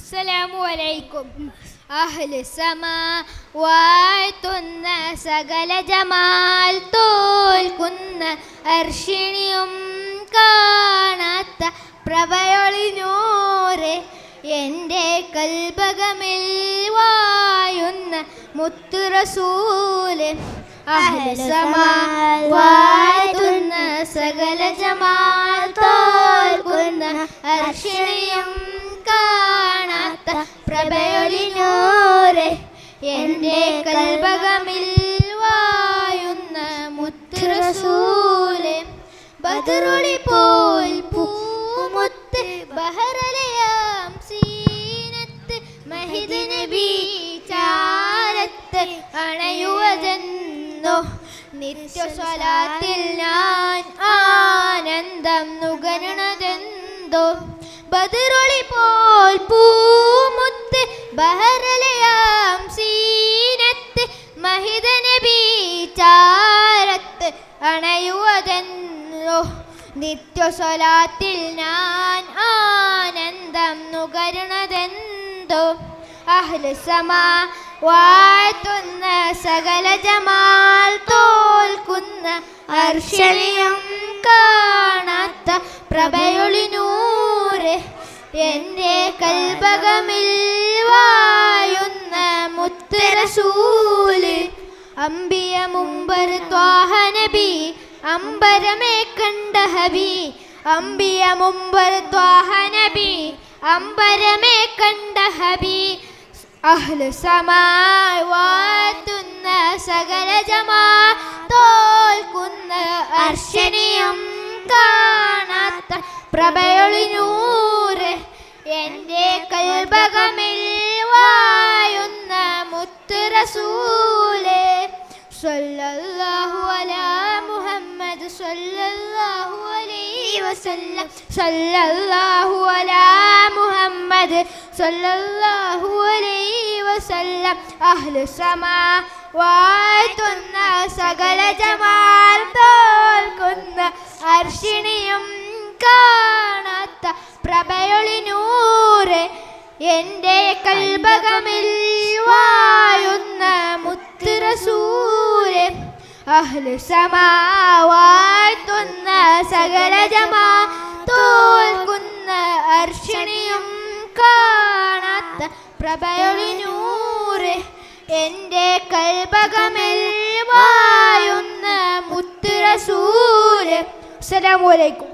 അസ്സലാമു അലൈക്കും. അഹ്ലു സമാ വാഴ്ത്തുന്ന സകല ജമാൽ തോൽക്കുന്ന അർഷിണിയും കാണാത്ത പ്രഭയൊളിനൂറെ എൻ്റെ കൽബകമിൽ വായുന്ന മുത്തു റസൂല്. അഹ്ലു സമാ വാഴ്ത്തുന്ന സകല ജമാൽ തോൽക്കുന്ന അർഷിണിയും കാണാത്ത പ്രഭയൊളിനൂറെ എൻ്റെ കൽബകമിൽ വായുന്ന മുത്തു റസൂല്. ബദറുളി പോൽ പൂമുത്ത് ബഹറലയാം സീനത്ത് മഹിദ് നബി ചാരത്ത് അണയുവതെന്നോ നിത്യ സ്വലാത്തിൽ ഞാൻ ആനന്ദം നുകരുന്നതെന്തോ. ബദറുളി പോൽ പൂമുത്ത് ബഹറലയാം സീനത്ത് മഹിദ നബി ചാരത്ത് അണയുവതെന്നോ നിത്യ സ്വലാത്തിൽ ഞാൻ ആനന്ദം നുകരുന്നതെന്തോ. അഹ്ലു സമാ വാഴ്ത്തുന്ന സകല ജമാൽ തോൽക്കുന്ന അർശനിയം കാണാത്ത പ്രഭയൊളിനൂറെ എൻ്റെ കൽബകമിൽ വായുന്ന മുത്ത് റസൂല്. അംബിയ മുമ്പർ ത്വാഹ നബി അമ്പരമേ കണ്ട ഹബി. അംബിയ മുമ്പർ ത്വാഹ നബി അമ്പരമേ കണ്ട ഹബി. അഹ്ലു സമാ വാഴ്ത്തുന്ന സകല ജമാ തോൽക്കുന്ന അർശനിയം കാണാത്ത പ്രഭയൊളിനൂറെ എൻ്റെ കൽബകമിൽ വായുന്ന മുത്ത് റസൂല്. സല്ലല്ലാഹു അലാ മുഹമ്മദ് സല്ലല്ലാഹു അലൈഹി വസല്ലം. സല്ലല്ലാഹു അലാ മുഹമ്മദ് സല്ലല്ലാഹു അലൈഹി വസല്ലം. അഹ്ലു സമാ വാഴ്ത്തുന്ന സകല ജമാൽ തോൽക്കുന്ന അർശിണിയും കാണാത്ത പ്രഭയൊളിനൂറെ എൻ്റെ കൽബകമിൽ വായുന്ന മുത്ത് റസൂല്. അഹ്ലു സമാ വാഴ്ത്തുന്ന സകല ജമാ തോൽക്കുന്ന അർശിണിയും കാണാത്ത പ്രഭയൊളിനൂറെ എൻ്റെ കൽബകമിൽ വായുന്ന മുത്ത് റസൂല്. അസ്സലാമു അലൈക്കും.